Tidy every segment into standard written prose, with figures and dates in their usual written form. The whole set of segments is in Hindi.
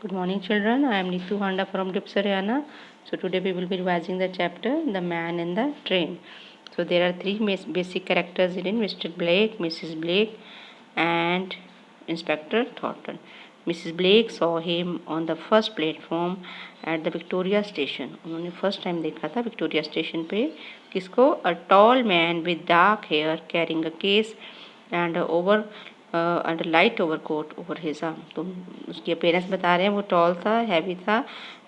Good morning, children. I am Neetu Handa from DIPS Haryana. So today we will be revising the chapter The Man in the Train. So there are three basic characters in Mr. Blake, Mrs. Blake, and Inspector Thornton. Mrs. Blake saw him on the first platform at the Victoria station. उन्होंने first time देखा था Victoria station पे किसको? A tall man with dark hair carrying a case and and light over coat over his arm. तो उसकी अपेयरेंस बता रहे हैं वो टॉल था, हैवी था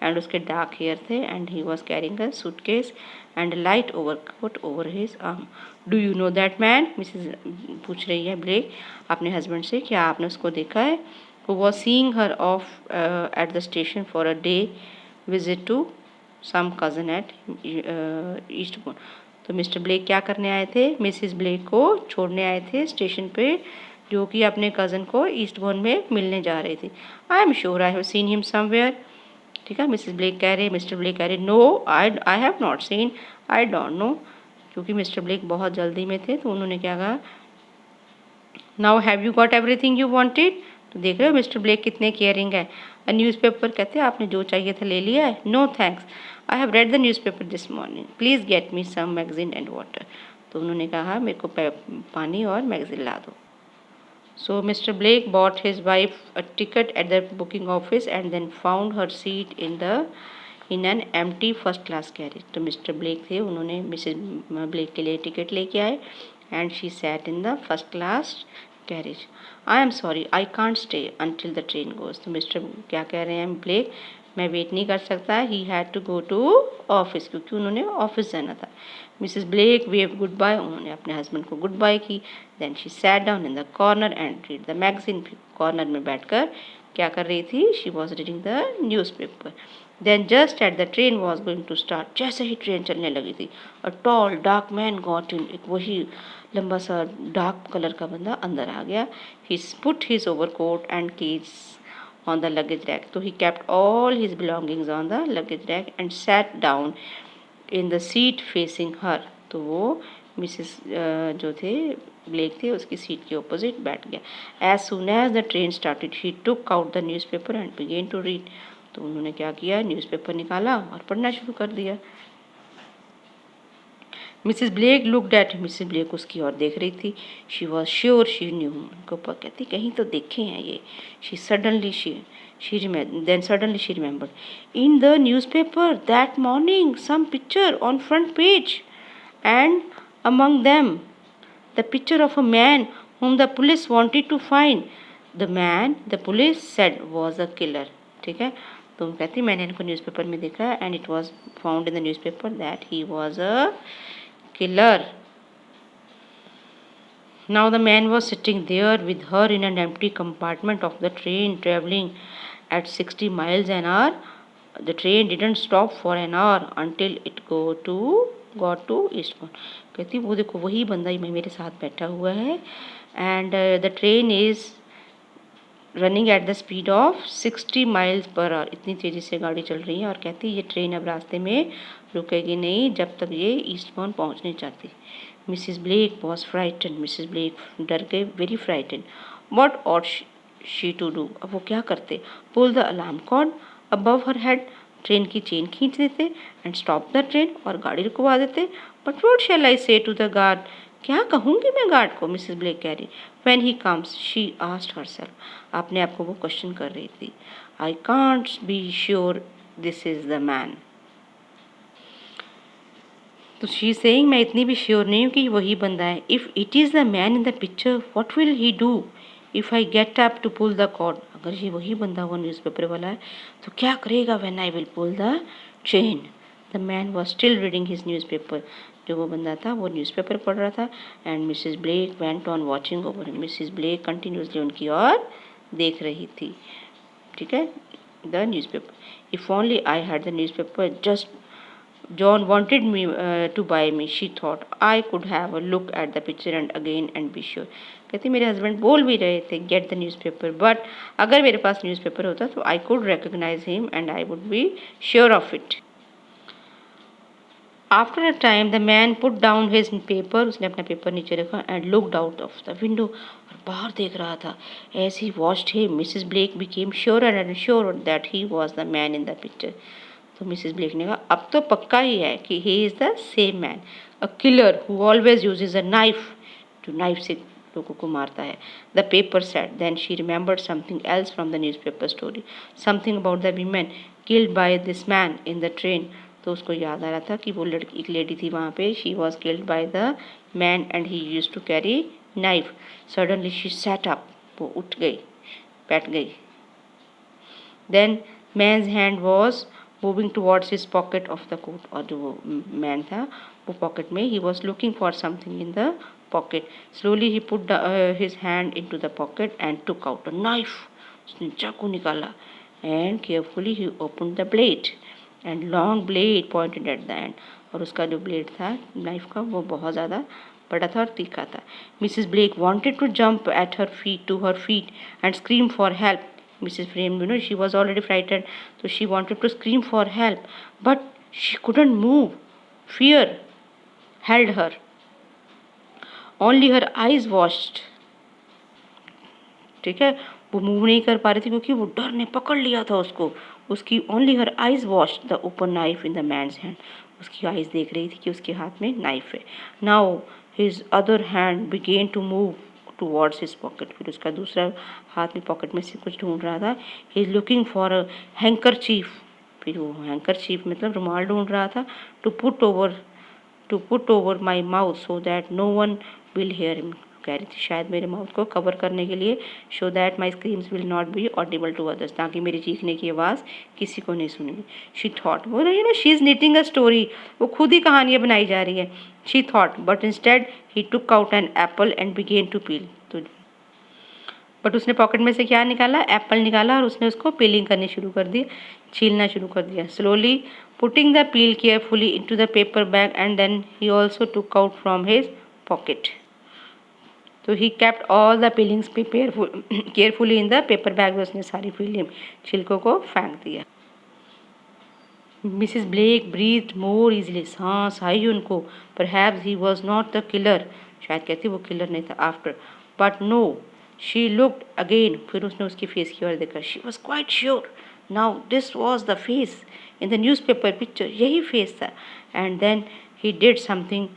एंड उसके डार्क हेयर थे and he was carrying a suitcase and light over coat over his arm. Do you know that man? Mrs पूछ रही है ब्लेक अपने हस्बैंड से, क्या आपने उसको देखा है? Who was seeing her off at the station for a day visit to some cousin at Eastbourne. तो मिस्टर ब्लेक क्या करने आए थे? मिसिस ब्लेक को छोड़ने आए थे स्टेशन पे, जो कि अपने कज़न को ईस्टबोर्न में मिलने जा रही थी. I am sure I have seen him somewhere. ठीक है, मिसिस ब्लेक कह रहे, मिस्टर ब्लेक कह रहे no I have not seen, I don't know. क्योंकि मिस्टर ब्लेक बहुत जल्दी में थे तो उन्होंने क्या कहा, now have you got everything you wanted. तो देख रहे हो मिस्टर ब्लेक कितने केयरिंग है. अ न्यूज़पेपर, कहते हैं आपने जो चाहिए था ले लिया है? No thanks, I have read the newspaper this morning, please get me some magazine and water. तो उन्होंने कहा मेरे को पानी और मैगजीन ला दो. So Mr. Blake bought his wife a ticket at the booking office and then found her seat in an empty first class carriage. तो मिस्टर ब्लेक थे, उन्होंने मिसेस ब्लेक के लिए टिकट लेके आए and she sat in the first class carriage. I am sorry I can't stay until the train goes. तो मिस्टर क्या कह रहे हैं ब्लेक, मैं वेट नहीं कर सकता. He had to go to office, क्योंकि उन्होंने ऑफिस जाना था. Mrs Blake wave goodbye, उन्होंने अपने हस्बैंड को गुड बाय की. Then she sat down in the corner and read the magazine. Corner में बैठकर क्या कर रही थी? She was reading the newspaper. Then just at the train was going to start, जैसे ही ट्रेन चलने लगी थी, a tall dark man got in. एक वही लंबा सा डार्क कलर का बंदा अंदर आ गया. He put his overcoat and keys on the luggage rack. So he kept all his belongings on the luggage rack and sat down in the seat facing her. तो वो मिसेस जो थे ब्लेक थे उसकी सीट के ऑपोजिट बैठ गया. As soon as the train started, he took out the newspaper and began to read. तो उन्होंने क्या किया? न्यूज़पेपर निकाला और पढ़ना शुरू कर दिया. Mrs Blake looked at, Mrs Blake उसकी ओर देख रही थी. She was sure she knew, उनको कहती कहीं तो देखे हैं ये. She suddenly she remembered, in the newspaper that morning some picture on front page and among them the picture of a man whom the police wanted to find. The man the police said was a killer. ठीक है, तो कहती मैंने इनको न्यूज़पेपर में देखा and it was found in the newspaper that he was a killer. Now the man was sitting there with her in an empty compartment of the train traveling at 60 miles an hour. The train didn't stop for an hour until it got to Eastbourne. कहती वो देखो वही बंदा ही मेरे साथ बैठा हुआ है and the train is running at the speed of 60 miles per hour. इतनी तेज़ी से गाड़ी चल रही है और कहती ये ट्रेन अब रास्ते में रुकेगी नहीं जब तक ये ईस्टबोर्न पहुंचने चाहती. Mrs Blake was frighten, Mrs Blake डर गई, very frighten. What ought she to do, अब वो क्या करते? Pull the alarm cord above her head, train की चेन खींच देते एंड स्टॉप द ट्रेन और गाड़ी रुकवा देते. बट वॉट शैल आई से टू द गार्ड, क्या कहूँगी मैं गार्ड को? मिसिस ब्लेक कह रही. When he comes, she asked herself, अपने आप को वो क्वेश्चन कर रही थी. I can't be sure this is the man. तो शी सेइंग मैं इतनी भी श्योर नहीं हूँ कि वही बंदा है. If it is the man in the picture what will he do if I get up to pull the cord. अगर ये वही बंदा हुआ न्यूज़पेपर वाला है तो क्या करेगा? When I will pull the chain. The man was still reading his newspaper. जो वो बंदा था वो न्यूज़पेपर पढ़ रहा था and Mrs Blake went on watching over. Mrs Blake continuously उनकी ओर देख रही थी. ठीक है, the newspaper. If only I had the newspaper just John wanted me to buy me, she thought. I could have a look at the picture and again and be sure. कहती मेरे हस्बैंड बोल भी रहे थे गेट द न्यूज़पेपर, बट अगर मेरे पास न्यूज़पेपर होता तो I could recognise him and I would be sure of it. After a time the man put down his paper, उसने अपना पेपर नीचे रखा and looked out of the window, और बाहर देख रहा था। As he watched him, Mrs. Blake became surer and surer that he was the man in the picture. तो मिसेस ब्लेक ने कहा अब तो पक्का ही है कि he is the same man, a killer who always uses a knife, जो नाइफ से लोगों को मारता है. The paper said. Then she remembered something else from the newspaper story, something about the women killed by this man in the train. तो उसको याद आ रहा था कि वो लड़की एक लेडी थी वहाँ पे, she was killed by the man and he used to carry knife. Suddenly she sat up. वो उठ गई, बैठ गई. Then man's hand was moving towards his pocket of the coat. और जो वो man था वो pocket में, he was looking for something in the pocket. Slowly he put his hand into the pocket and took out a knife. उसने चाकू निकाला and carefully he opened the blade and long blade pointed at the end. और उसका जो ब्लेड था नाइफ का वो बहुत ज़्यादा बड़ा था और तीखा था. Mrs. Blake wanted to jump at her feet to her feet and scream for help. Mrs. Frame, she was already frightened, so she wanted to scream for help, but she couldn't move. Fear held her. Only her eyes watched. ठीक है, वो मूव नहीं कर पा रही थी क्योंकि वो डर ने पकड़ लिया था उसको. उसकी only her eyes watched the open knife in the man's hand. उसकी आइज देख रही थी कि उसके हाथ में नाइफ है. Now his other hand began to move towards his pocket. फिर उसका दूसरा हाथ में पॉकेट में से कुछ ढूंढ रहा था. He is looking for a handkerchief. फिर वो हैंकर चीफ मतलब रुमाल ढूंढ रहा था. To put over my mouth so that no one will hear him. कह रही थी शायद मेरे माउथ को कवर करने के लिए, so that my screams will not be audible to others, ताकि मेरी चीखने की आवाज़ किसी को नहीं सुनेगी. शी थॉट, वो she is knitting a story, वो खुद ही कहानियाँ बनाई जा रही है. She thought but instead he took out an apple and began to peel. तो बट उसने पॉकेट में से क्या निकाला, एप्पल निकाला और उसने उसको पीलिंग करनी शुरू कर दी, छीलना शुरू कर दिया. Slowly putting the peel carefully into the paper bag and then he also took out from his pocket. तो he kept all the peelings carefully in the paper bag. उसने सारी पीलिंग छिलकों को फेंक दिया. Mrs Blake breathe more easily. सांस आई उनको. Perhaps he was not the killer. शायद कहती वो किलर नहीं था. After but no she looked again. फिर उसने उसकी फेस की ओर देखा. She was quite sure now this was the face in the newspaper picture. यही फेस था. And then he did something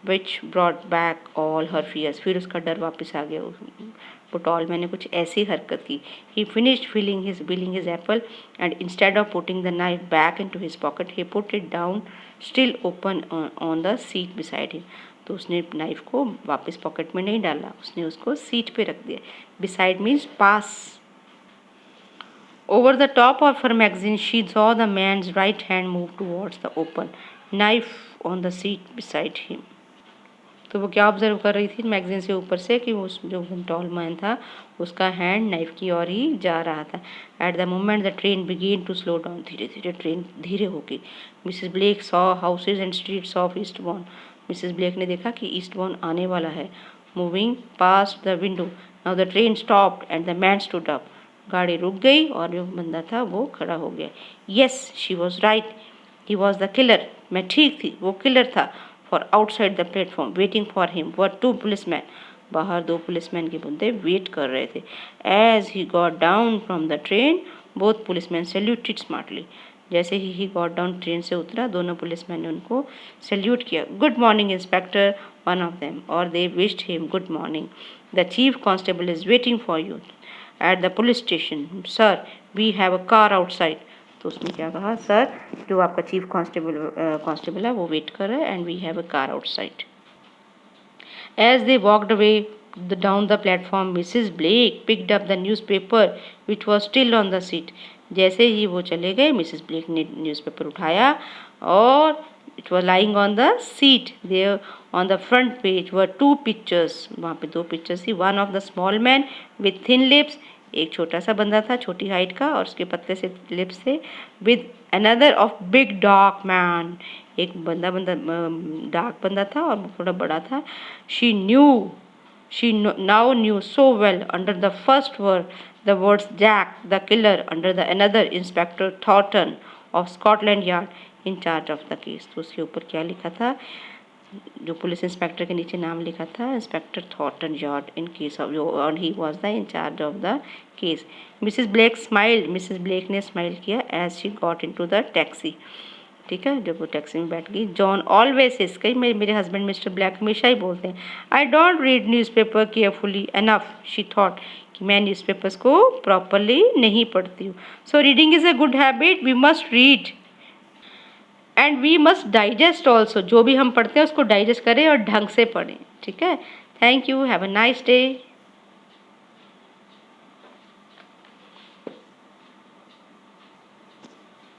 which brought back all her fears. फिर उसका डर वापस आ गया. पुटॉल मैंने कुछ ऐसी हरकत की. He finished peeling his apple and instead of putting the knife back into his pocket, he put it down still open on the seat beside him. तो उसने नाइफ को वापस पॉकेट में नहीं डाला, उसने उसको सीट पे रख दिया. Beside means pass. Over the top of her magazine, she saw the man's right hand move towards the open knife on the seat beside him. तो वो क्या ऑब्जर्व कर रही थी मैगजीन से ऊपर से कि उस जो टॉल मैन था उसका हैंड नाइफ की ओर ही जा रहा था. At the moment the train began to slow down. धीरे धीरे ट्रेन धीरे हो गई. Mrs Blake saw houses and streets of Eastbourne. Mrs Blake ने देखा कि ईस्टबॉर्न आने वाला है. Moving past the window. Now the train stopped and the man stood up. गाड़ी रुक गई और जो बंदा था वो खड़ा हो गया. Yes she was right, he was the killer. मैं ठीक थी, वो किलर था. For outside the platform, waiting for him were two policemen. बाहर दो पुलिसमैन के बंदे वेट कर रहे थे. As he got down from the train, both policemen saluted smartly. जैसे ही he got down ट्रेन से उतरा, दोनों पुलिसमैन ने उनको सैल्यूट किया. Good morning, Inspector, one of them, or they wished him good morning. The chief constable is waiting for you at the police station. Sir, we have a car outside. तो उसने क्या कहा, सर जो आपका चीफ कांस्टेबल है वो वेट कर रहा है and we have a car outside. As they walked away down the platform, Mrs Blake picked up the newspaper which was still on the seat. जैसे ही वो चले गए मिसिस ब्लेक ने न्यूज़पेपर उठाया और it was lying on the seat. There on the front page were two pictures. वहाँ पे दो पिक्चर्स थी. One of the small man with thin lips. एक छोटा सा बंदा था छोटी हाइट का और उसके पतले से लिप्स थे. With another of big dark man. एक डार्क बंदा था और थोड़ा बड़ा था. She now knew so well under the first were the words Jack the killer, under the another inspector Thornton of Scotland Yard in charge of the case. तो उसके ऊपर क्या लिखा था, जो पुलिस इंस्पेक्टर के नीचे नाम लिखा था, inspector Thornton Yard in case of, और he was the in charge of the case. Mrs Blake smiled, Mrs Blake ने स्माइल किया as she got into the taxi. ठीक है, जब वो टैक्सी में बैठ गई। जॉन ऑलवेज इज, कई मेरे हस्बैंड मिस्टर ब्लैक हमेशा ही बोलते हैं, I don't read newspaper carefully enough, she thought, कि मैं न्यूज़पेपर्स को प्रॉपरली नहीं पढ़ती हूँ। So reading is a good habit, we must read and we must digest also, जो भी हम पढ़ते हैं उसको डाइजेस्ट करें और ढंग से पढ़ें। ठीक है, thank you, have a nice day.